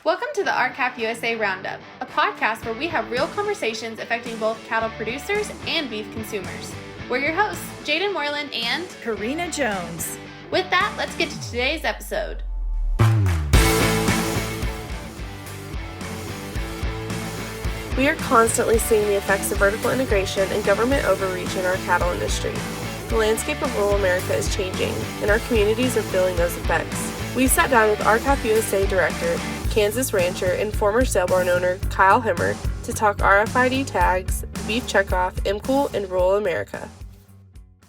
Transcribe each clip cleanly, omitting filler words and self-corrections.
Welcome to the RCAP USA Roundup, a podcast where we have real conversations affecting both cattle producers and beef consumers. We're your hosts, Jaden Moreland and Karina Jones. With that, let's get to today's episode. We are constantly seeing the effects of vertical integration and government overreach in our cattle industry. The landscape of rural America is changing, and our communities are feeling those effects. We sat down with RCAP USA Director, Kansas rancher, and former sale barn owner Kyle Hemmert to talk RFID tags, beef checkoff, MCOOL, and rural America.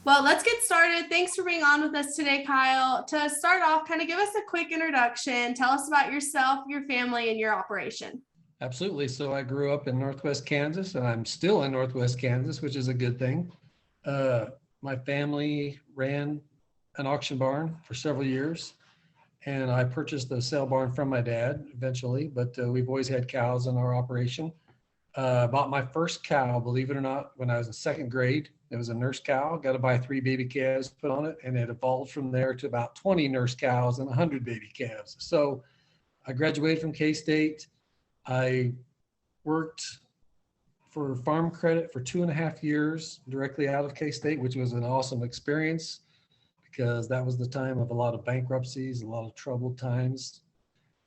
Well, let's get started. Thanks for being on with us today, Kyle. To start off, kind of give us a quick introduction. Tell us about yourself, your family, and your operation. Absolutely. So I grew up in Northwest Kansas, and I'm still in Northwest Kansas, which is a good thing. My family ran an auction barn for several years, and I purchased a sale barn from my dad eventually, but we've always had cows in our operation. Bought my first cow, believe it or not, when I was in second grade. It was a nurse cow. Got to buy 3 baby calves put on it, and it evolved from there to about 20 nurse cows and 100 baby calves. So I graduated from K-State. I worked for Farm Credit for 2.5 years directly out of K-State, which was an awesome experience because that was the time of a lot of bankruptcies, a lot of troubled times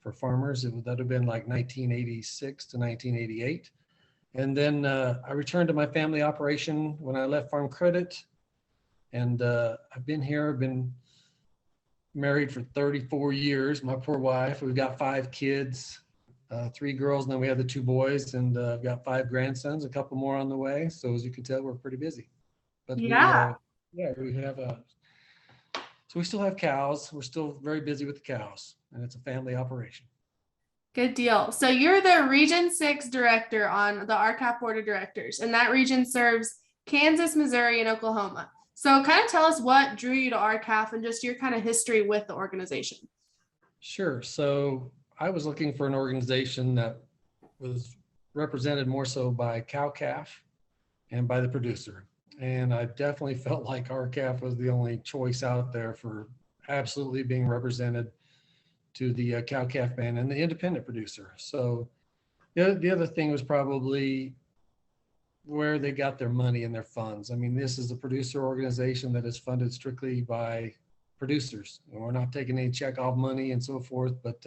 for farmers. That would have been like 1986 to 1988. And then I returned to my family operation when I left Farm Credit. And I've been here, I've been married for 34 years, my poor wife. We've got 5 kids. 3 girls, and then we have the 2 boys, and I've got 5 grandsons, a couple more on the way. So as you can tell, we're pretty busy. But we have so we still have cows. We're still very busy with the cows, and it's a family operation. Good deal. So you're the Region 6 director on the RCAP Board of Directors, and that region serves Kansas, Missouri, and Oklahoma. So kind of tell us what drew you to RCAP and just your kind of history with the organization. Sure. So I was looking for an organization that was represented more so by cow-calf and by the producer. And I definitely felt like RCAF was the only choice out there for absolutely being represented to the cow-calf man and the independent producer. So the other thing was probably where they got their money and their funds. I mean, this is a producer organization that is funded strictly by producers. We're not taking any checkoff money and so forth, but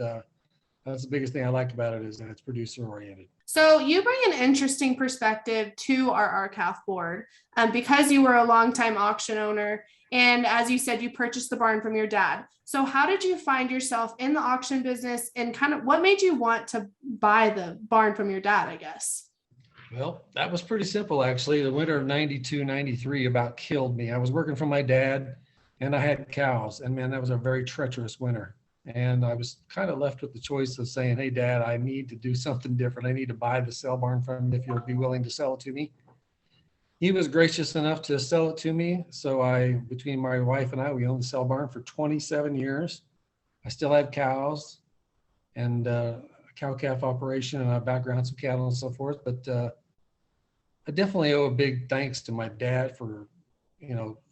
that's the biggest thing I like about it is that it's producer oriented. So you bring an interesting perspective to our RCAF board because you were a longtime auction owner. And as you said, you purchased the barn from your dad. So how did you find yourself in the auction business and kind of what made you want to buy the barn from your dad, I guess? Well, that was pretty simple, actually. The winter of 92, 93 about killed me. I was working for my dad and I had cows, and man, that was a very treacherous winter. And I was kind of left with the choice of saying, hey, Dad, I need to do something different. I need to buy the sale barn from you if you'll be willing to sell it to me. He was gracious enough to sell it to me. So between my wife and I, we owned the sale barn for 27 years. I still have cows and a cow-calf operation, and I background some cattle and so forth. But I definitely owe a big thanks to my dad for,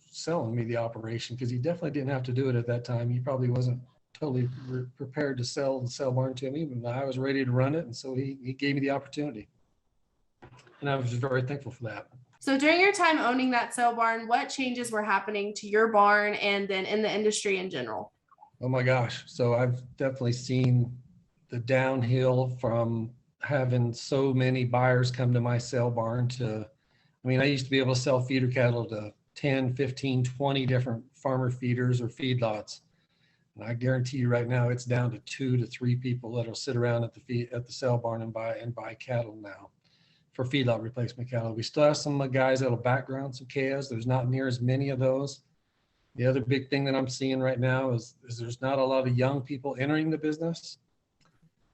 selling me the operation, because he definitely didn't have to do it at that time. He probably wasn't totally prepared to sell the sale barn to me, but I was ready to run it. And so he gave me the opportunity. And I was very thankful for that. So during your time owning that sale barn, what changes were happening to your barn and then in the industry in general? Oh my gosh. So I've definitely seen the downhill from having so many buyers come to my sale barn to, I used to be able to sell feeder cattle to 10, 15, 20 different farmer feeders or feedlots. And I guarantee you right now, it's down to 2 to 3 people that'll sit around at the sale barn and buy cattle now for feedlot replacement cattle. We still have some guys that'll background some calves. There's not near as many of those. The other big thing that I'm seeing right now is there's not a lot of young people entering the business.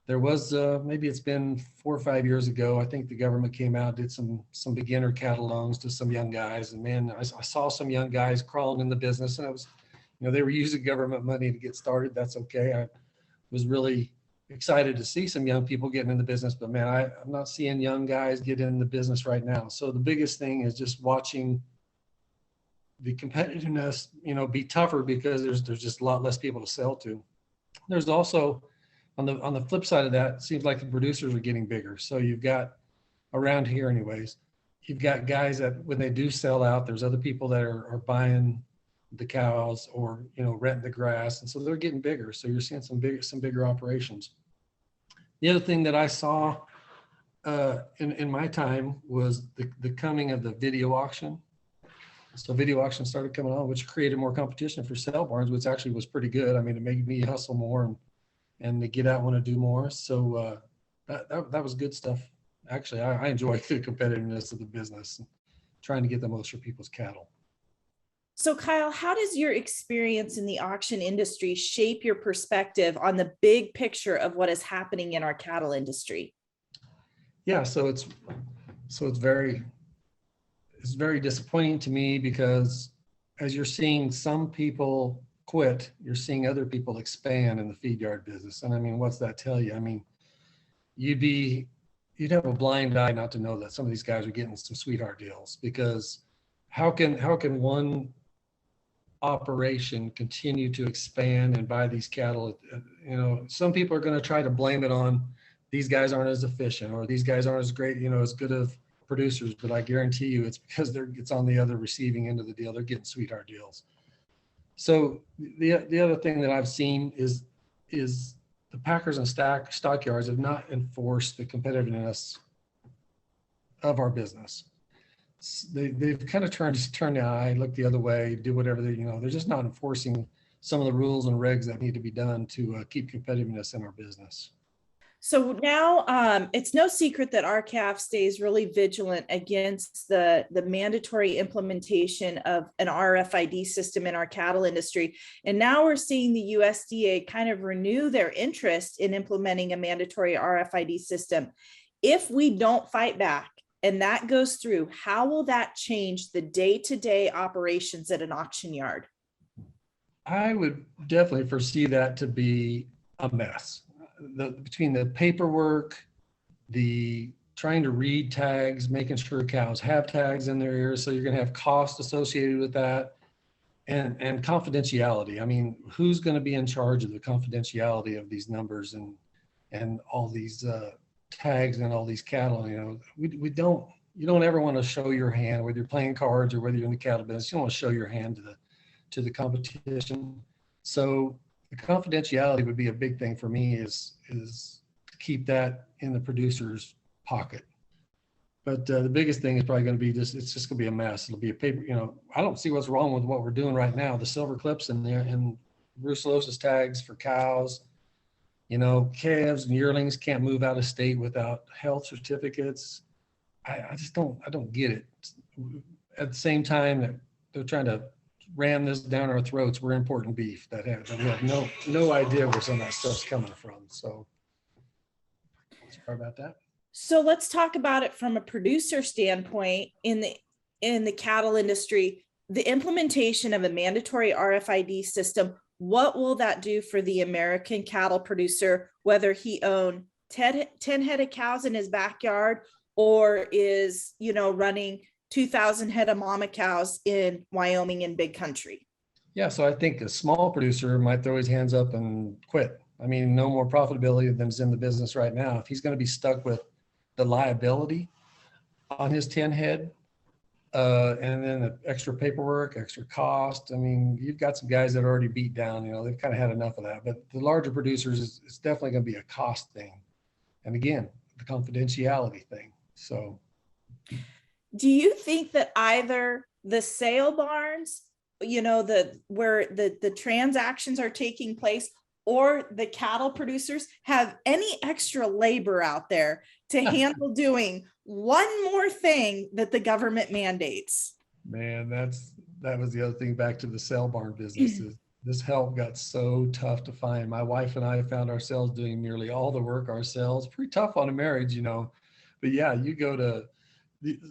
There was maybe it's been 4 or 5 years ago. I think the government came out, did some beginner cattle loans to some young guys, and man, I saw some young guys crawling in the business, and I was. They were using government money to get started. That's okay. I was really excited to see some young people getting in the business, but man, I'm not seeing young guys get in the business right now. So the biggest thing is just watching the competitiveness, be tougher because there's just a lot less people to sell to. There's also On the flip side of that, it seems like the producers are getting bigger. So you've got, around here anyways, you've got guys that when they do sell out, there's other people that are buying the cows or, you know, renting the grass. And so they're getting bigger. So you're seeing some bigger operations. The other thing that I saw in my time was the coming of the video auction. So video auction started coming on, which created more competition for sale barns, which actually was pretty good. I mean, it made me hustle more and to get out, want to do more. So that was good stuff. Actually, I enjoy the competitiveness of the business and trying to get the most for people's cattle. So Kyle, how does your experience in the auction industry shape your perspective on the big picture of what is happening in our cattle industry? Yeah, so it's very disappointing to me because as you're seeing some people quit, you're seeing other people expand in the feed yard business. And I mean, what's that tell you? I mean, you'd have a blind eye not to know that some of these guys are getting some sweetheart deals, because how can one operation continue to expand and buy these cattle? You know, some people are going to try to blame it on these guys aren't as efficient or these guys aren't as great, you know, as good of producers, but I guarantee you it's because it's on the other receiving end of the deal. They're getting sweetheart deals. So the other thing that I've seen is the packers and stockyards have not enforced the competitiveness of our business. They've kind of turned the eye, look the other way, do whatever they're just not enforcing some of the rules and regs that need to be done to keep competitiveness in our business. So now it's no secret that RCAF stays really vigilant against the mandatory implementation of an RFID system in our cattle industry. And now we're seeing the USDA kind of renew their interest in implementing a mandatory RFID system. If we don't fight back and that goes through, how will that change the day-to-day operations at an auction yard? I would definitely foresee that to be a mess. Between the paperwork, the trying to read tags, making sure cows have tags in their ears, so you're going to have cost associated with that, and confidentiality. I mean, who's going to be in charge of the confidentiality of these numbers and all these tags and all these cattle? You know, you don't ever want to show your hand, whether you're playing cards or whether you're in the cattle business. You don't want to show your hand to the competition. So the confidentiality would be a big thing for me, is to keep that in the producer's pocket. But the biggest thing is probably going to be it's just going to be a mess. It'll be a paper, you know, I don't see what's wrong with what we're doing right now. The silver clips in there and brucellosis tags for cows, you know, calves and yearlings can't move out of state without health certificates. I don't get it. At the same time that they're trying to ram this down our throats, we're importing beef that we have no idea where some of that stuff's coming from. So sorry about that. So let's talk about it from a producer standpoint. In the cattle industry, the implementation of a mandatory RFID system, what will that do for the American cattle producer, whether he owned 10 head of cows in his backyard or is, you know, running 2,000 head of mama cows in Wyoming in big country? Yeah, so I think a small producer might throw his hands up and quit. I mean, no more profitability than's in the business right now. If he's going to be stuck with the liability on his 10 head, and then the extra paperwork, extra cost. I mean, you've got some guys that are already beat down, you know, they've kind of had enough of that. But the larger producers, it's definitely going to be a cost thing. And again, the confidentiality thing. So do you think that either the sale barns, you know, where the transactions are taking place, or the cattle producers have any extra labor out there to handle doing one more thing that the government mandates? Man, that was the other thing back to the sale barn business. This help got so tough to find. My wife and I found ourselves doing nearly all the work ourselves. Pretty tough on a marriage, you know. But yeah, you go to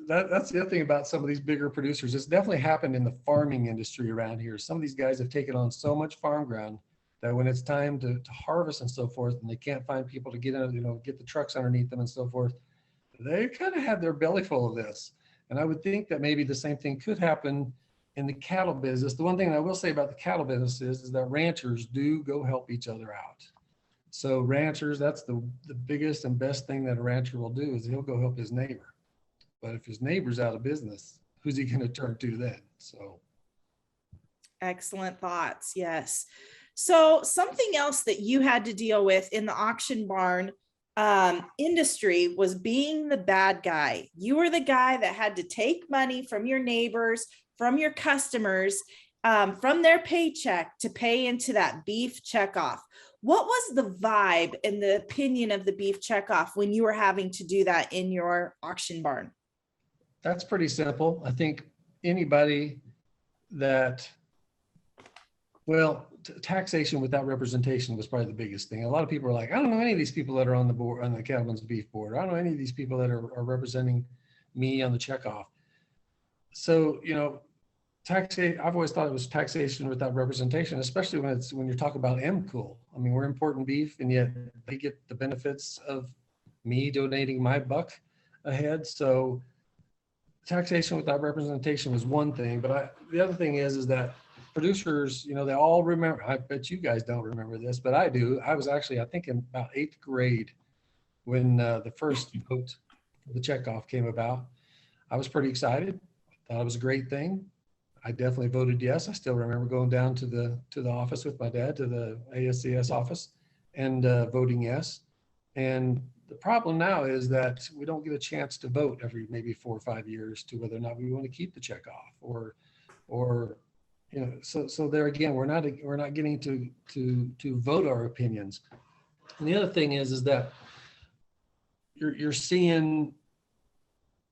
that's the other thing about some of these bigger producers. It's definitely happened in the farming industry around here. Some of these guys have taken on so much farm ground that when it's time to harvest and so forth, and they can't find people to get in, you know, get the trucks underneath them and so forth, they kind of have their belly full of this. And I would think that maybe the same thing could happen in the cattle business. The one thing I will say about the cattle business is that ranchers do go help each other out. So ranchers, that's the biggest and best thing that a rancher will do is he'll go help his neighbor. But if his neighbor's out of business, who's he going to turn to then? So. Excellent thoughts. Yes. So something else that you had to deal with in the auction barn industry was being the bad guy. You were the guy that had to take money from your neighbors, from your customers, from their paycheck to pay into that beef checkoff. What was the vibe and the opinion of the beef checkoff when you were having to do that in your auction barn? That's pretty simple. I think anybody that, well, taxation without representation was probably the biggest thing. A lot of people are like, I don't know any of these people that are on the board, on the Cattlemen's Beef Board. I don't know any of these people that are representing me on the checkoff. So, you know, taxation, I've always thought it was taxation without representation, especially when you're talking about MCOOL. I mean, we're importing beef and yet they get the benefits of me donating my buck ahead. So taxation without representation was one thing, but the other thing is that producers, you know, they all remember, I bet you guys don't remember this, but I do. I was actually, I think in about 8th grade when the first vote for the checkoff came about. I was pretty excited. Thought it was a great thing. I definitely voted yes. I still remember going down to the office with my dad, to the ASCS office, and voting yes. And the problem now is that we don't get a chance to vote every maybe 4 or 5 years to whether or not we want to keep the checkoff or you know, so there again, we're not getting to vote our opinions. And the other thing is that you're seeing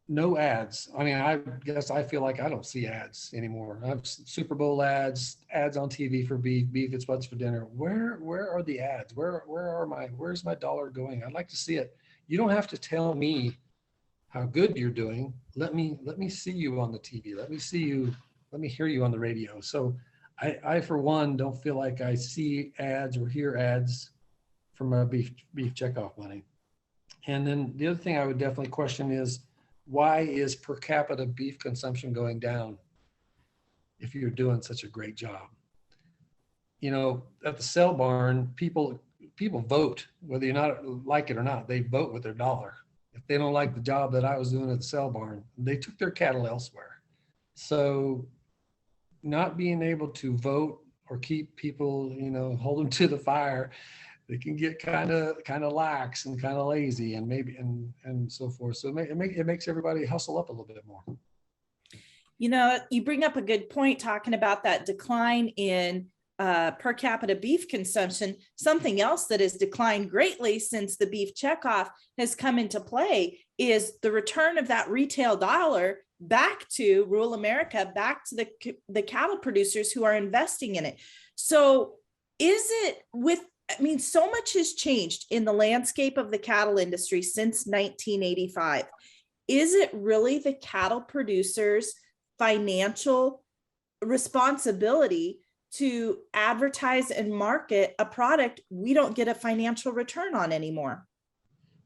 no ads. I mean, I guess I feel like I don't see ads anymore. I have Super Bowl ads on TV for beef, it's what's for dinner. Where are the ads? Where's my dollar going? I'd like to see it. You don't have to tell me how good you're doing. Let me see you on the TV. Let me hear you on the radio. So I for one, don't feel like I see ads or hear ads from my beef checkoff money. And then the other thing I would definitely question is, why is per capita beef consumption going down if you're doing such a great job? You know, at the sale barn, people vote, whether you're not like it or not, they vote with their dollar. If they don't like the job that I was doing at the sale barn, they took their cattle elsewhere. So not being able to vote or keep people, you know, hold them to the fire, they can get kind of lax and kind of lazy and maybe and so forth. So it makes everybody hustle up a little bit more. You know, you bring up a good point talking about that decline in per capita beef consumption. Something else that has declined greatly since the beef checkoff has come into play is the return of that retail dollar back to rural America, back to the cattle producers who are investing in it. So is it so much has changed in the landscape of the cattle industry since 1985. Is it really the cattle producers' financial responsibility to advertise and market a product we don't get a financial return on anymore?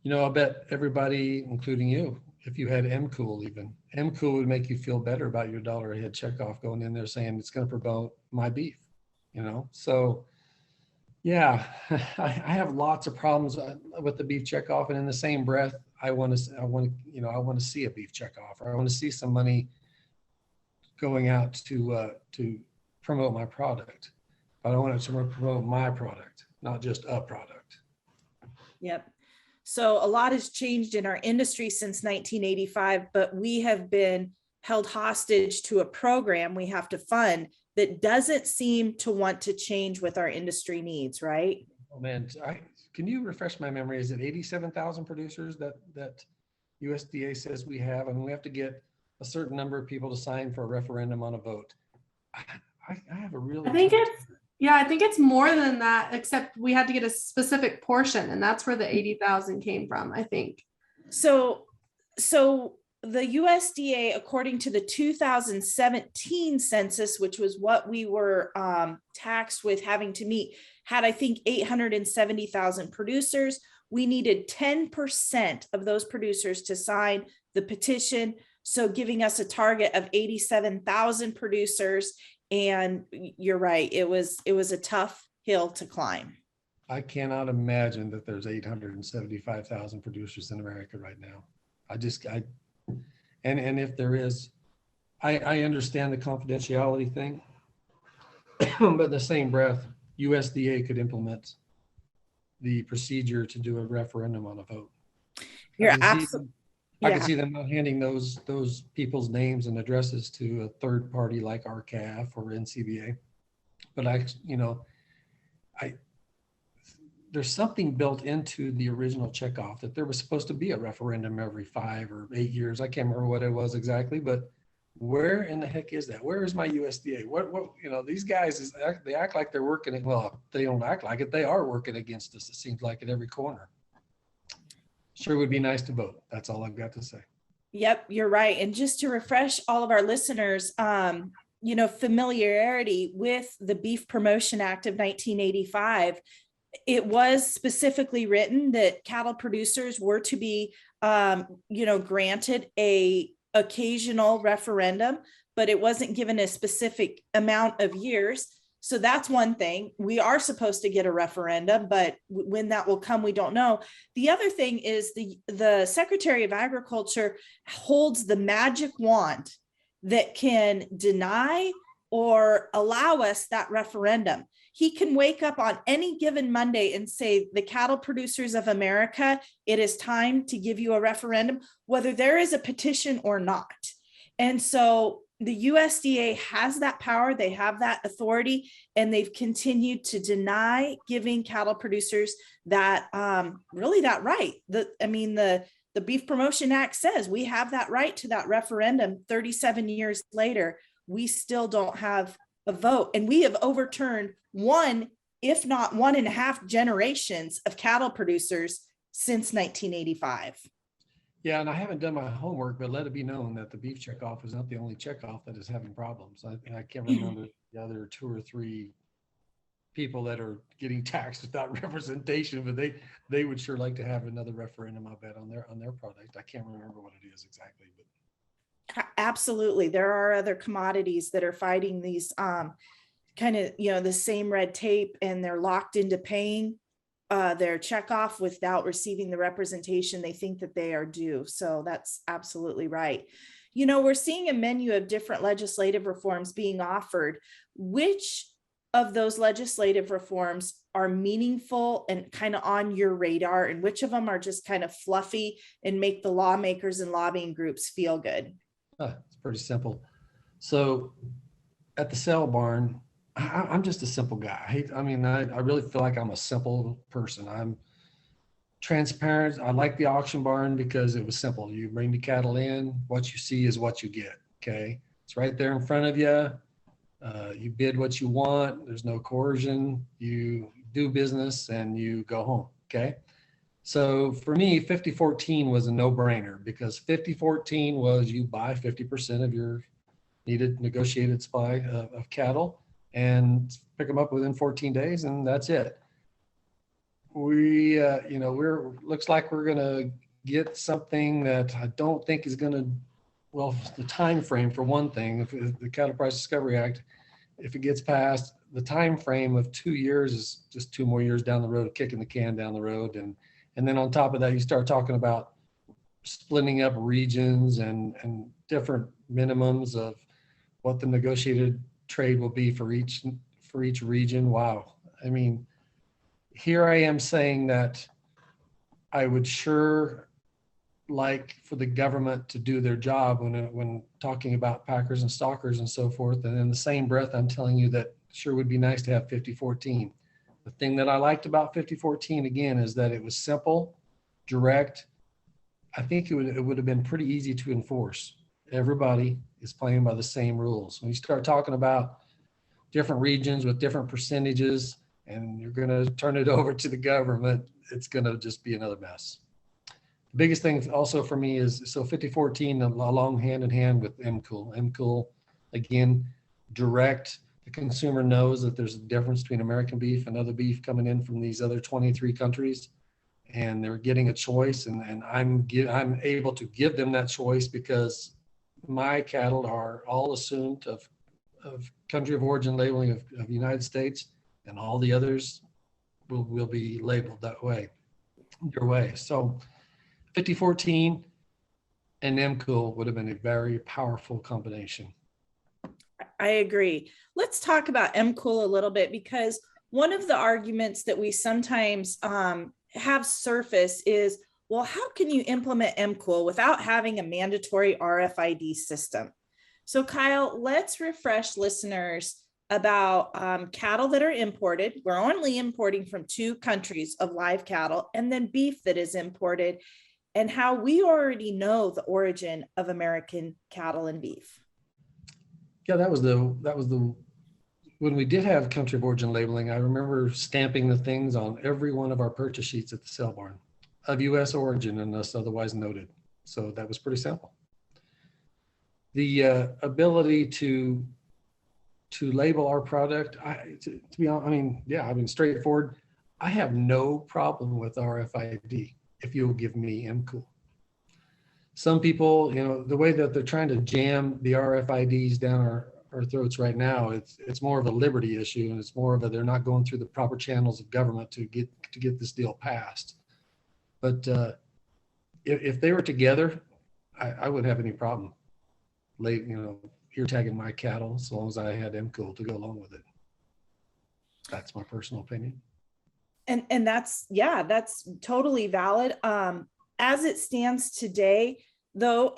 You know, I bet everybody, including you, if you had MCOOL even, MCOOL would make you feel better about your dollar a head checkoff going in there saying it's going to promote my beef, you know? So yeah, I have lots of problems with the beef checkoff, and in the same breath, I want to see a beef checkoff, or I want to see some money going out to promote my product. But I want it to promote my product, not just a product. Yep. So a lot has changed in our industry since 1985, but we have been held hostage to a program we have to fund that doesn't seem to want to change with our industry needs, right? Oh man, can you refresh my memory? Is it 87,000 producers that USDA says we have, and we have to get a certain number of people to sign for a referendum on a vote? I have a really. I think it's more than that, except we had to get a specific portion, and that's where the 80,000 came from, I think. So the USDA, according to the 2017 census, which was what we were taxed with having to meet, had, I think, 870,000 producers. We needed 10% of those producers to sign the petition. So giving us a target of 87,000 producers. And you're right, it was a tough hill to climb. I cannot imagine that there's 875,000 producers in America right now. And if there is, I understand the confidentiality thing, but in the same breath, USDA could implement the procedure to do a referendum on a vote. You're I absolutely, can see them not handing those people's names and addresses to a third party like RCAF or NCBA. But there's something built into the original checkoff that there was supposed to be a referendum every 5 or 8 years. I can't remember what it was exactly, but where in the heck is that? Where is my USDA? What these guys they act like they're working. Well, they don't act like it. They are working against us. It seems like at every corner. Sure would be nice to vote. That's all I've got to say. yep, you're right. And just to refresh all of our listeners, familiarity with the Beef Promotion Act of 1985, it was specifically written that cattle producers were to be, granted a occasional referendum, but it wasn't given a specific amount of years. So that's one thing. We are supposed to get a referendum, but when that will come, we don't know. The other thing is the Secretary of Agriculture holds the magic wand that can deny or allow us that referendum. He can wake up on any given Monday and say, the cattle producers of America, it is time to give you a referendum, whether there is a petition or not. And so the USDA has that power, they have that authority, and they've continued to deny giving cattle producers that really that right. The Beef Promotion Act says we have that right to that referendum. 37 years later, we still don't have a vote. And we have overturned one, if not 1.5 generations of cattle producers since 1985. Yeah, and I haven't done my homework, but let it be known that the beef checkoff is not the only checkoff that is having problems. I can't remember the other 2 or 3 people that are getting taxed without representation, but they would sure like to have another referendum, I bet, on their product. I can't remember what it is exactly, but absolutely, there are other commodities that are fighting these kind of the same red tape, and they're locked into paying their checkoff without receiving the representation they think that they are due. So that's absolutely right. We're seeing a menu of different legislative reforms being offered. Which of those legislative reforms are meaningful and kind of on your radar, and which of them are just kind of fluffy and make the lawmakers and lobbying groups feel good? It's pretty simple. So at the sale barn, I'm just a simple guy. I really feel like I'm a simple person. I'm transparent. I like the auction barn because it was simple. You bring the cattle in, what you see is what you get. Okay. It's right there in front of you. You bid what you want. There's no coercion. You do business and you go home. Okay. So for me, 50-14 was a no-brainer, because 50-14 was you buy 50% of your needed negotiated supply of cattle and pick them up within 14 days, and that's it. Looks like we're going to get something that I don't think is going to, the time frame for one thing, if the Cattle Price Discovery Act, if it gets passed, the time frame of 2 years is just 2 more years down the road, kicking the can down the road. And then on top of that, you start talking about splitting up regions and different minimums of what the negotiated trade will be for each region. Wow. I mean, here I am saying that I would sure like for the government to do their job when talking about packers and stockers and so forth. And in the same breath, I'm telling you that sure would be nice to have 50-14. The thing that I liked about 50-14 again is that it was simple, direct. I think it would have been pretty easy to enforce. Everybody is playing by the same rules. When you start talking about different regions with different percentages and you're going to turn it over to the government, it's going to just be another mess. The biggest thing also for me is, so 50-14 along hand in hand with MCOOL. MCOOL, again, direct. The consumer knows that there's a difference between American beef and other beef coming in from these other 23 countries, and they're getting a choice, and I'm able to give them that choice because my cattle are all assumed of country of origin labeling of United States, and all the others will be labeled that way, your way. So 5014 and MCOOL would have been a very powerful combination. I agree. Let's talk about MCOOL a little bit, because one of the arguments that we sometimes have surface is, well, how can you implement MCOOL without having a mandatory RFID system? So Kyle, let's refresh listeners about cattle that are imported. We're only importing from 2 countries of live cattle, and then beef that is imported, and how we already know the origin of American cattle and beef. Yeah, that was the when we did have country of origin labeling. I remember stamping the things on every one of our purchase sheets at the sale barn of U.S. origin unless otherwise noted. So that was pretty simple. The ability to label our product, to be honest, I mean, straightforward. I have no problem with RFID if you'll give me MCOOL. Some people, the way that they're trying to jam the RFIDs down our throats right now, it's more of a liberty issue, and it's more of they're not going through the proper channels of government to get this deal passed. But if they were together, I wouldn't have any problem. Ear tagging my cattle as long as I had MCOOL to go along with it. That's my personal opinion. And that's totally valid. As it stands today, though,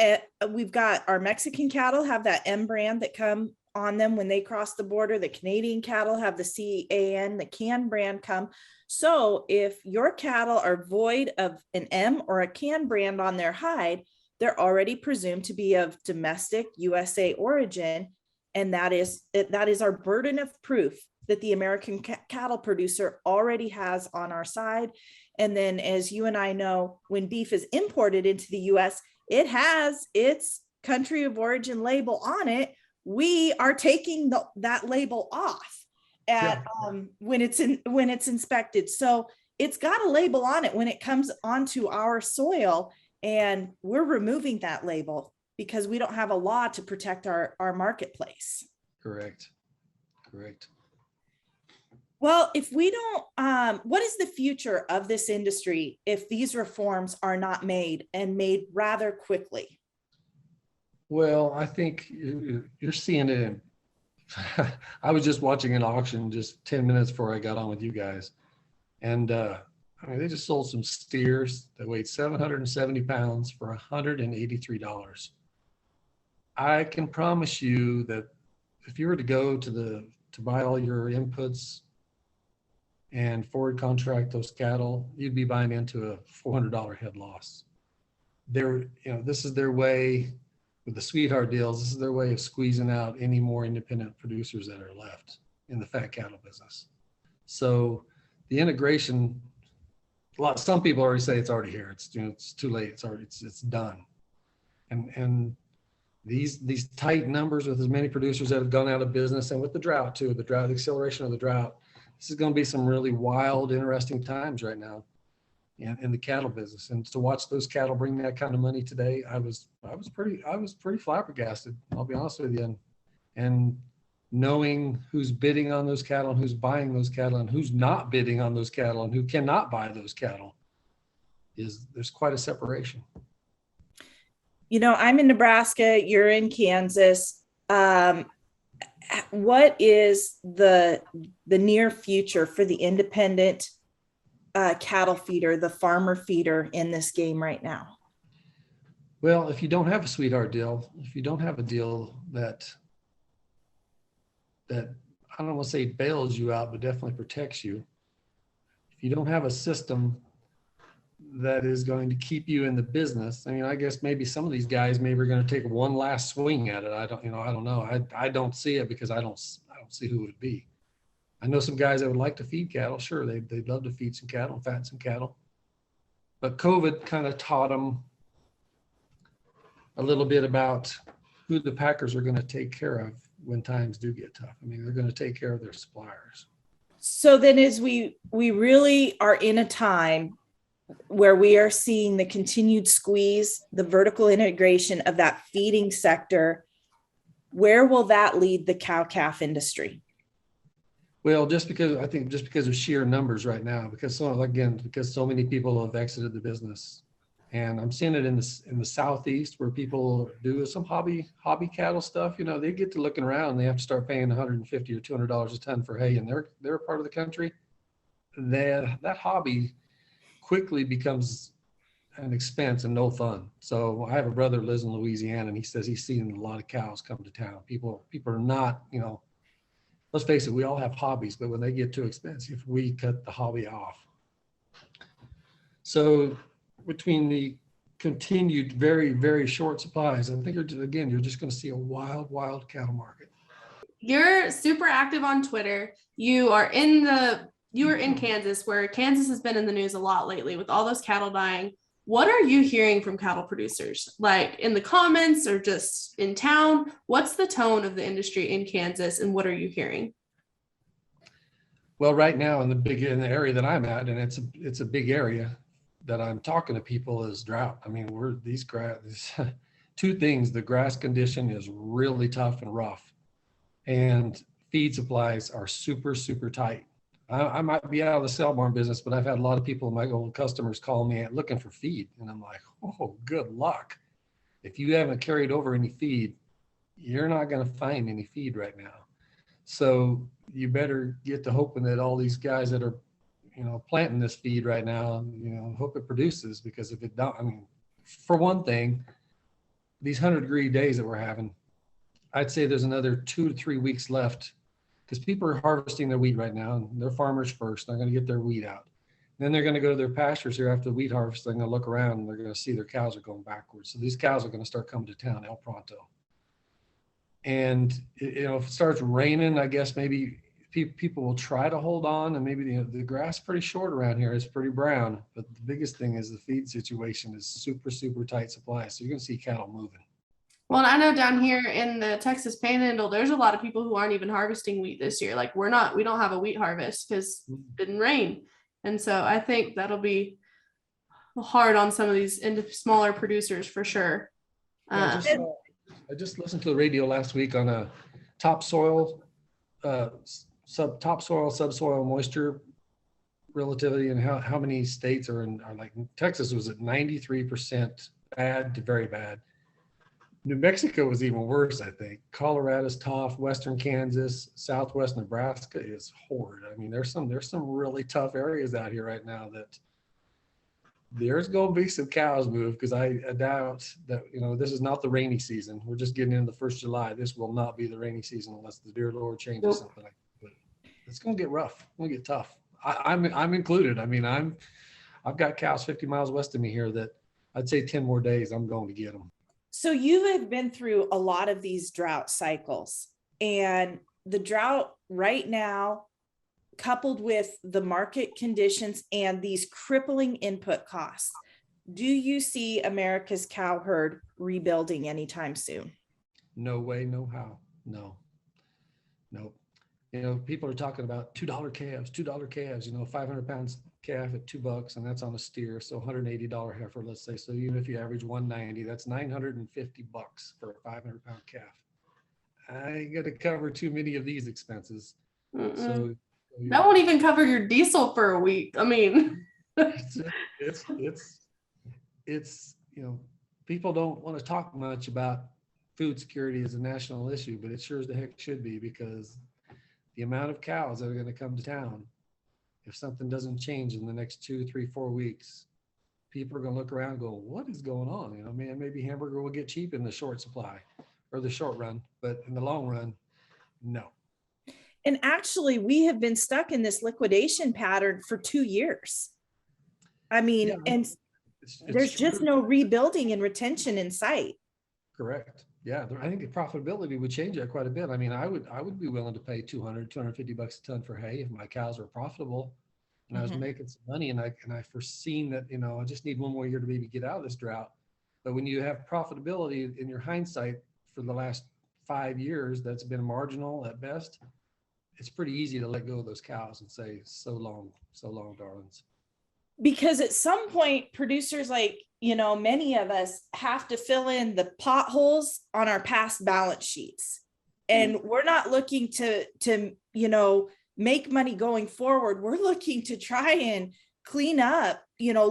we've got our Mexican cattle have that M brand that come on them when they cross the border. The Canadian cattle have the CAN, the CAN brand come. So if your cattle are void of an M or a CAN brand on their hide, they're already presumed to be of domestic USA origin. And that is our burden of proof that the American cattle producer already has on our side. And then, as you and I know, when beef is imported into the US, it has its country of origin label on it. We are taking that label off when it's inspected. So it's got a label on it when it comes onto our soil, and we're removing that label because we don't have a law to protect our marketplace. Correct. Well, if we don't, what is the future of this industry if these reforms are not made and made rather quickly? Well, I think you're seeing it. I was just watching an auction just 10 minutes before I got on with you guys. And they just sold some steers that weighed 770 pounds for $183. I can promise you that if you were to go to buy all your inputs and forward contract those cattle, you'd be buying into a $400 head loss. This is their way with the sweetheart deals. This is their way of squeezing out any more independent producers that are left in the fat cattle business. So the integration, some people already say it's already here. It's too late. It's done. And these tight numbers with as many producers that have gone out of business, and with the drought too, the acceleration of the drought, this is going to be some really wild, interesting times right now in the cattle business. And to watch those cattle bring that kind of money today, I was pretty flabbergasted, I'll be honest with you. And knowing who's bidding on those cattle and who's buying those cattle and who's not bidding on those cattle and who cannot buy those cattle, there's quite a separation. I'm in Nebraska, you're in Kansas. What is the near future for the independent cattle feeder, the farmer feeder in this game right now? Well, if you don't have a sweetheart deal, if you don't have a deal that I don't want to say bails you out, but definitely protects you. If you don't have a system that is going to keep you in the business, I guess maybe some of these guys maybe are going to take one last swing at it. I don't know. I don't see it because I don't see who it would be. I know some guys that would like to feed cattle. Sure, they'd love to feed some cattle and fatten some cattle. But COVID kind of taught them a little bit about who the packers are going to take care of when times do get tough. They're going to take care of their suppliers. So then as we really are in a time where we are seeing the continued squeeze, the vertical integration of that feeding sector, where will that lead the cow-calf industry? Well, I think just because of sheer numbers right now, because so many people have exited the business. And I'm seeing it in the southeast where people do some hobby cattle stuff. They get to looking around and they have to start paying $150 or $200 a ton for hay, and they're a part of the country. That hobby quickly becomes an expense and no fun. So I have a brother who lives in Louisiana, and he says he's seen a lot of cows come to town. People are not, let's face it, we all have hobbies, but when they get too expensive, we cut the hobby off. So between the continued very, very short supplies, I think you're just going to see a wild cattle market. You're super active on Twitter. You are in Kansas, where Kansas has been in the news a lot lately with all those cattle dying. What are you hearing from cattle producers, like in the comments or just in town? What's the tone of the industry in Kansas, and what are you hearing? Well, right now in the area that I'm at, and it's a big area that I'm talking to people, is drought. I mean, two things. The grass condition is really tough and rough, and feed supplies are super, super tight. I might be out of the sale barn business, but I've had a lot of people, my old customers, call me looking for feed. And I'm like, oh, good luck. If you haven't carried over any feed, you're not going to find any feed right now. So you better get to hoping that all these guys that are, planting this feed right now, hope it produces, because if it don't, for one thing, these 100-degree days that we're having, I'd say there's another 2 to 3 weeks left, because people are harvesting their wheat right now, and they're farmers first. They're going to get their wheat out. Then they're going to go to their pastures here after the wheat harvest. They're going to look around and they're going to see their cows are going backwards. So these cows are going to start coming to town el pronto. And if it starts raining, I guess maybe people will try to hold on, and maybe the grass is pretty short around here. It's pretty brown. But the biggest thing is the feed situation is super, super tight supply. So you're going to see cattle moving. Well, I know down here in the Texas Panhandle, there's a lot of people who aren't even harvesting wheat this year. Like we don't have a wheat harvest because it didn't rain. And so I think that'll be hard on some of these smaller producers for sure. I just listened to the radio last week on a topsoil, subsoil moisture relativity, and how many states are like Texas was at 93% bad to very bad. New Mexico was even worse, I think. Colorado's tough. Western Kansas, Southwest Nebraska is horrid. I mean, there's some really tough areas out here right now that there's going to be some cows move, because I doubt that, this is not the rainy season. We're just getting into the 1st of July. This will not be the rainy season unless the dear Lord changes something like that. But it's going to get rough. It's going to get tough. I'm included. I mean, I've got cows 50 miles west of me here that I'd say 10 more days I'm going to get them. So you have been through a lot of these drought cycles, and the drought right now, coupled with the market conditions and these crippling input costs, do you see America's cow herd rebuilding anytime soon? No way, no how. No. People are talking about $2 calves, 500 pounds calf at $2, and that's on a steer. So $180 heifer, let's say. So even if you average 190, that's $950 for a 500-pound calf. I ain't gonna cover too many of these expenses. So that won't even cover your diesel for a week. I mean, it's people don't want to talk much about food security as a national issue, but it sure as the heck should be, because the amount of cows that are going to come to town, if something doesn't change in the next 2, 3, 4 weeks, people are going to look around and go, what is going on? Maybe hamburger will get cheap in the short supply or the short run, but in the long run, no. And actually, we have been stuck in this liquidation pattern for 2 years. There's just no rebuilding and retention in sight. Correct. Yeah, I think the profitability would change that quite a bit. I mean, I would be willing to pay $200, $250 a ton for hay if my cows were profitable and I was making some money, and I foreseen that, I just need 1 more year to maybe get out of this drought. But when you have profitability in your hindsight for the last 5 years, that's been marginal at best. It's pretty easy to let go of those cows and say, so long, darlings. Because at some point, producers many of us have to fill in the potholes on our past balance sheets. And we're not looking to make money going forward. We're looking to try and clean up,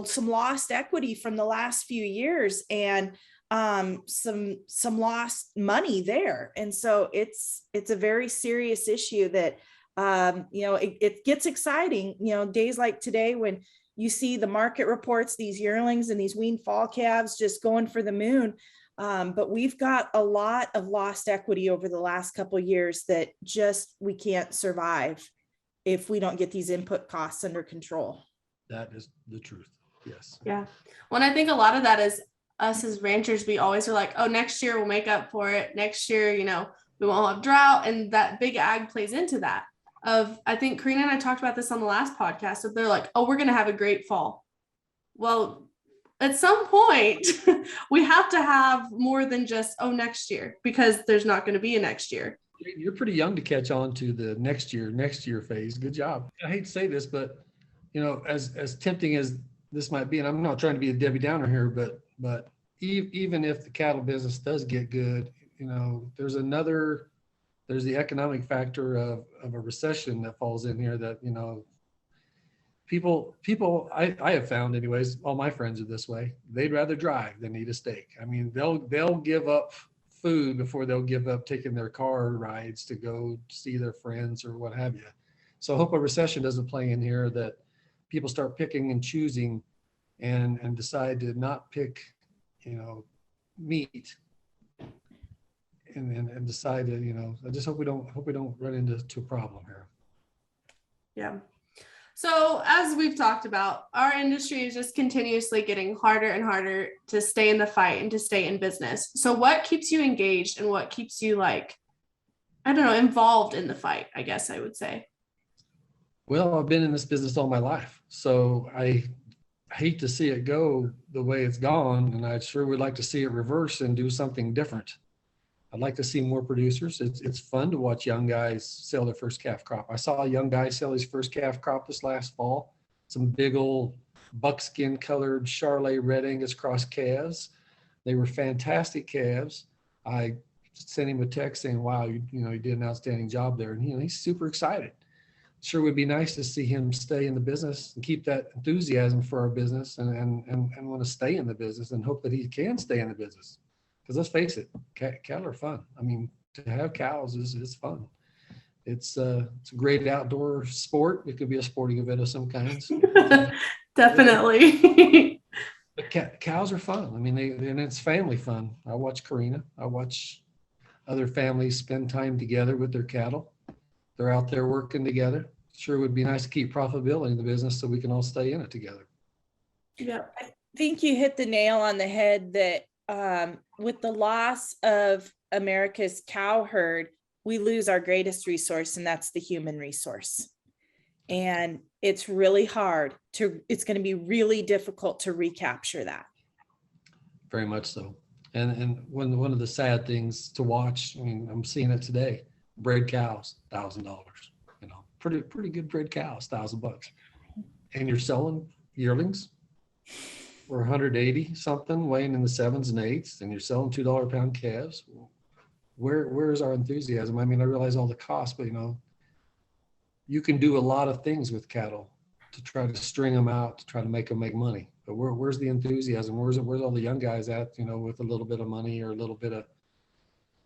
some lost equity from the last few years and some lost money there. And so it's a very serious issue that, it gets exciting, days like today when you see the market reports, these yearlings and these weaned fall calves just going for the moon. But we've got a lot of lost equity over the last couple of years that we can't survive if we don't get these input costs under control. That is the truth. Yes. Yeah. Well, I think a lot of that is us as ranchers. We always are like, oh, next year we'll make up for it. Next year, we won't have drought. And that big ag plays into that. I think Karina and I talked about this on the last podcast. They're like, oh, we're going to have a great fall. Well, at some point, we have to have more than just, oh, next year, because there's not going to be a next year. You're pretty young to catch on to the next year phase. Good job. I hate to say this, but as tempting as this might be, and I'm not trying to be a Debbie Downer here, but even if the cattle business does get good, there's the economic factor of a recession that falls in here that, people I have found anyways, all my friends are this way. They'd rather drive than eat a steak. I mean, they'll give up food before they'll give up taking their car rides to go see their friends or what have you. So I hope a recession doesn't play in here, that people start picking and choosing and decide to not pick, meat and decide to, I just hope we don't run into a problem here. Yeah. So as we've talked about, our industry is just continuously getting harder and harder to stay in the fight and to stay in business. So what keeps you engaged and what keeps you involved in the fight, I guess I would say? Well, I've been in this business all my life, so I hate to see it go the way it's gone, and I sure would like to see it reverse and do something different. I'd like to see more producers. It's fun to watch young guys sell their first calf crop. I saw a young guy sell his first calf crop this last fall. Some big old buckskin colored Charolais Red Angus cross calves. They were fantastic calves. I sent him a text saying, wow, you did an outstanding job there. And he's super excited. Sure would be nice to see him stay in the business and keep that enthusiasm for our business and want to stay in the business and hope that he can stay in the business. Because let's face it, cattle are fun. I mean, to have cows is fun. It's a great outdoor sport. It could be a sporting event of some kinds. Definitely. But cows are fun. I mean, and it's family fun. I watch Karina. I watch other families spend time together with their cattle. They're out there working together. Sure would be nice to keep profitability in the business so we can all stay in it together. Yeah. I think you hit the nail on the head that with the loss of America's cow herd, we lose our greatest resource, and that's the human resource. And it's really hard it's going to be really difficult to recapture that. Very much so. And one of the sad things to watch, I mean, I'm seeing it today, bred cows, $1,000, pretty good bred cows, $1,000. And you're selling yearlings for 180 something, weighing in the 7s and 8s, and you're selling $2 a pound calves. Where is our enthusiasm? I mean, I realize all the costs, but you can do a lot of things with cattle to try to string them out, to try to make them make money. But where's the enthusiasm? Where's all the young guys at, with a little bit of money or a little bit of,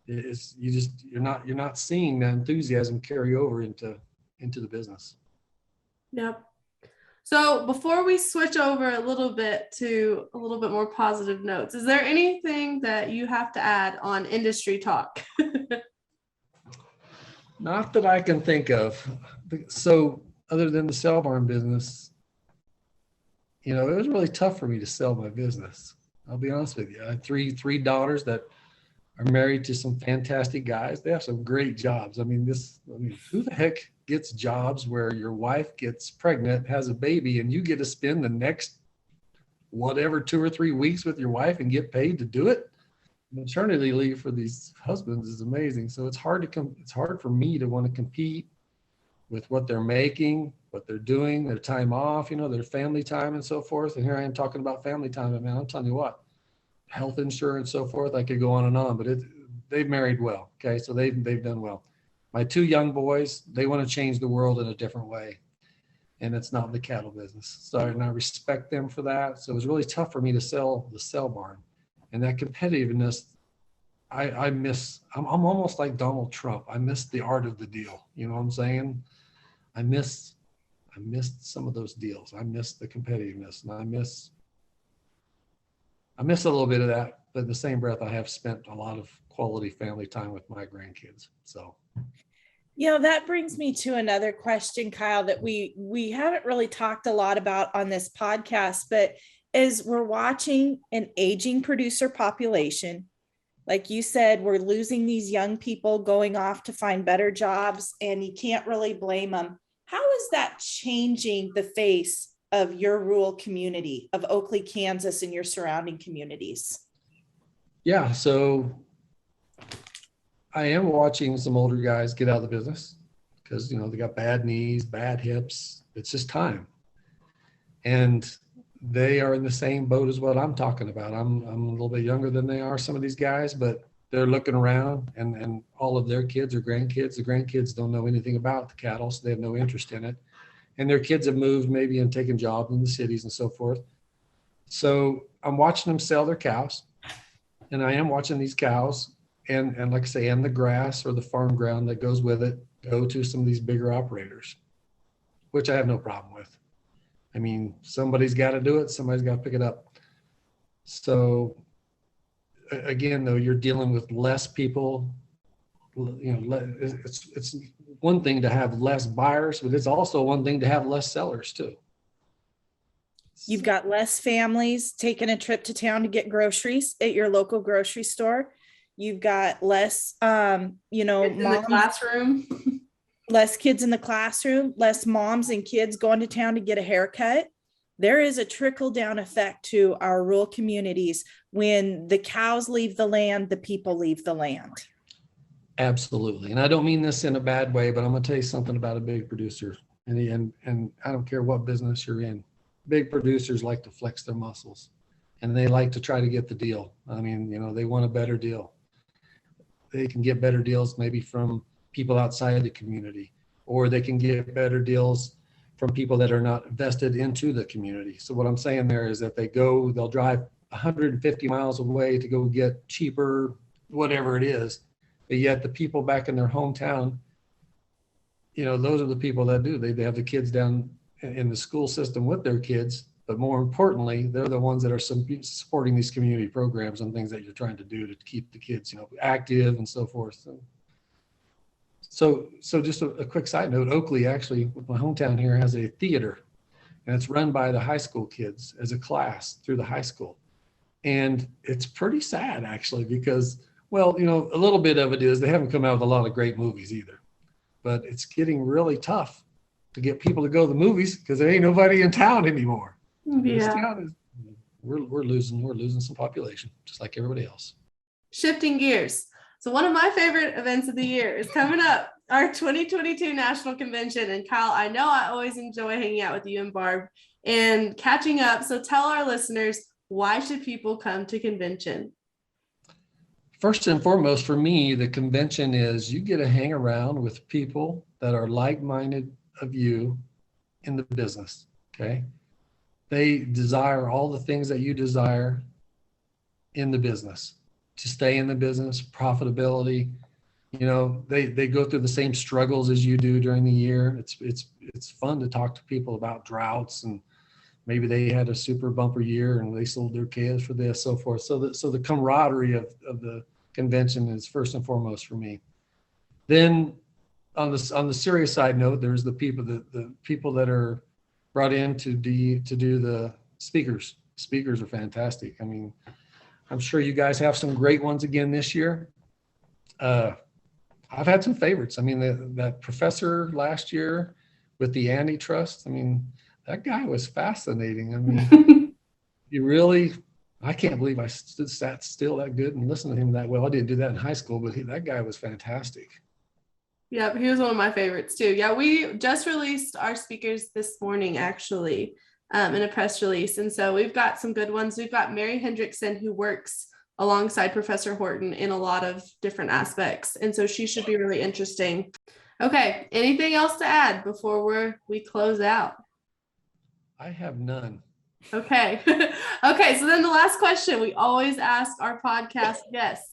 you're not seeing that enthusiasm carry over into the business. Yep. So before we switch over a little bit to a little bit more positive notes, is there anything that you have to add on industry talk? Not that I can think of. So other than the sell barn business, it was really tough for me to sell my business. I'll be honest with you. I have three daughters that are married to some fantastic guys. They have some great jobs. I mean, who the heck gets jobs where your wife gets pregnant, has a baby, and you get to spend the next 2 or 3 weeks with your wife and get paid to do it? Maternity leave for these husbands is amazing. So it's hard for me to want to compete with what they're making, what they're doing, their time off, their family time and so forth. And here I am talking about family time. And man, I'm telling you what, health insurance, so forth, I could go on and on, but they've married well. Okay. So they've done well. my two young boys, they want to change the world in a different way. And it's not the cattle business. So and I respect them for that. So it was really tough for me to sell the sell barn. And that competitiveness, I miss. I'm almost like Donald Trump. I miss the art of the deal. You know what I'm saying? I missed some of those deals. I miss the competitiveness, and I miss a little bit of that. But in the same breath, I have spent a lot of quality family time with my grandkids. So, that brings me to another question, Kyle, that we haven't really talked a lot about on this podcast, but as we're watching an aging producer population, like you said, we're losing these young people going off to find better jobs, and you can't really blame them. How is that changing the face of your rural community of Oakley, Kansas, and your surrounding communities? yeah, so I am watching some older guys get out of the business because, they got bad knees, bad hips. It's just time. And they are in the same boat as what I'm talking about. I'm a little bit younger than they are, some of these guys, but they're looking around and all of their kids or grandkids, the grandkids don't know anything about the cattle, so they have no interest in it. And their kids have moved maybe and taken jobs in the cities and so forth. So I'm watching them sell their cows, and I am watching these cows and like I say, and the grass or the farm ground that goes with it go to some of these bigger operators, which I have no problem with. I mean, somebody's got to do it. Somebody's got to pick it up. So again, though, you're dealing with less people. It's one thing to have less buyers, but it's also one thing to have less sellers too. You've got less families taking a trip to town to get groceries at your local grocery store. You've got less, in the classroom. Less kids in the classroom, less moms and kids going to town to get a haircut. There is a trickle down effect to our rural communities. When the cows leave the land, the people leave the land. Absolutely. And I don't mean this in a bad way, but I'm going to tell you something about a big producer. And I don't care what business you're in. Big producers like to flex their muscles, and they like to try to get the deal. I mean, they want a better deal. They can get better deals maybe from people outside the community, or they can get better deals from people that are not vested into the community. So what I'm saying there is that they'll drive 150 miles away to go get cheaper, whatever it is. But yet the people back in their hometown, those are the people that do. They have the kids down in the school system with their kids, but more importantly, they're the ones that are supporting these community programs and things that you're trying to do to keep the kids, active and so forth. So just a quick side note, Oakley, actually, with my hometown here, has a theater, and it's run by the high school kids as a class through the high school. And it's pretty sad, actually, because, a little bit of it is they haven't come out with a lot of great movies either, but it's getting really tough to get people to go to the movies because there ain't nobody in town anymore. This town we're losing some population, just like everybody else. Shifting gears. So one of my favorite events of the year is coming up, our 2022 National Convention. And Kyle, I know I always enjoy hanging out with you and Barb and catching up. So tell our listeners, why should people come to convention? First and foremost, for me, the convention is you get to hang around with people that are like-minded of you in the business, okay? They desire all the things that you desire in the business, to stay in the business, profitability. They go through the same struggles as you do during the year. It's fun to talk to people about droughts, and maybe they had a super bumper year and they sold their calves for this, so forth. So the camaraderie of the convention is first and foremost for me. Then on the serious side note, there's the people that are brought in to do the speakers. Speakers are fantastic. I mean, I'm sure you guys have some great ones again this year. I've had some favorites. I mean, that professor last year with the antitrust, I mean, that guy was fascinating. I mean, I can't believe I sat still that good and listened to him that well. I didn't do that in high school, but that guy was fantastic. Yep, he was one of my favorites too. Yeah, we just released our speakers this morning, actually, in a press release. And so we've got some good ones. We've got Mary Hendrickson, who works alongside Professor Horton in a lot of different aspects. And so she should be really interesting. Okay, anything else to add before we close out? I have none. Okay. Okay, so then the last question we always ask our podcast guests,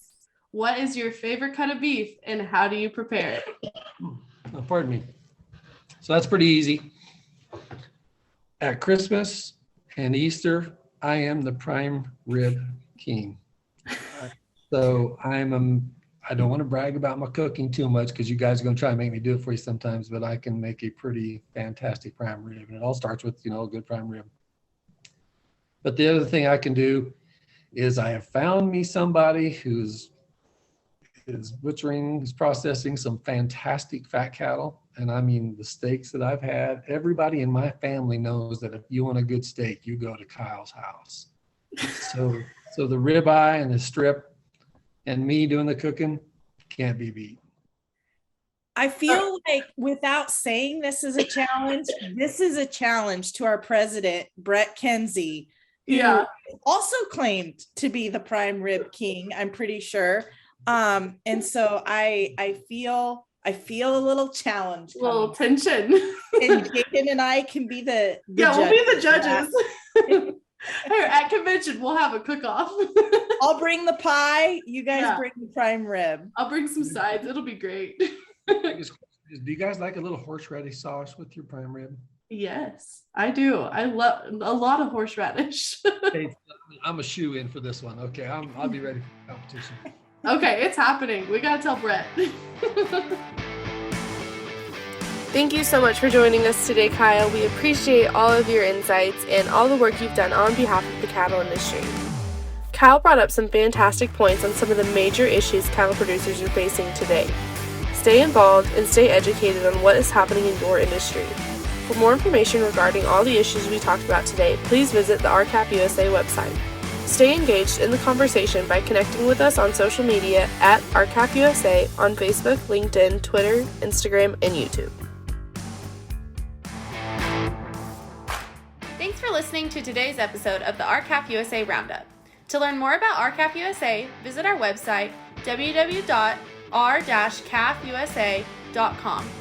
what is your favorite cut of beef and how do you prepare it? Oh, pardon me. So that's pretty easy. At Christmas and Easter, I am the prime rib king. So I don't want to brag about my cooking too much because you guys are going to try and make me do it for you sometimes, but I can make a pretty fantastic prime rib. And it all starts with, a good prime rib. But the other thing I can do is I have found me somebody who's butchering, who's processing some fantastic fat cattle. And I mean, the steaks that I've had, everybody in my family knows that if you want a good steak, you go to Kyle's house. So the ribeye and the strip and me doing the cooking can't be beat. I feel like without saying this is a challenge to our president, Brett Kenzie, who also claimed to be the prime rib king, I'm pretty sure. And so I feel a little challenge. A little tension. And Jaden and I can be the we'll be the judges. Hey, at convention, we'll have a cook-off. I'll bring the pie. You guys bring the prime rib. I'll bring some sides. It'll be great. Do you guys like a little horseradish sauce with your prime rib? Yes, I do. I love a lot of horseradish. Hey, I'm a shoe-in for this one. Okay, I'll be ready for the competition. Okay, it's happening. We gotta tell Brett. Thank you so much for joining us today, Kyle. We appreciate all of your insights and all the work you've done on behalf of the cattle industry. Kyle brought up some fantastic points on some of the major issues cattle producers are facing today. Stay involved and stay educated on what is happening in your industry. For more information regarding all the issues we talked about today, please visit the RCAP USA website. Stay engaged in the conversation by connecting with us on social media at RCAP USA on Facebook, LinkedIn, Twitter, Instagram, and YouTube. Thanks for listening to today's episode of the RCAP USA Roundup. To learn more about RCAP USA, visit our website, www.r-cafusa.com.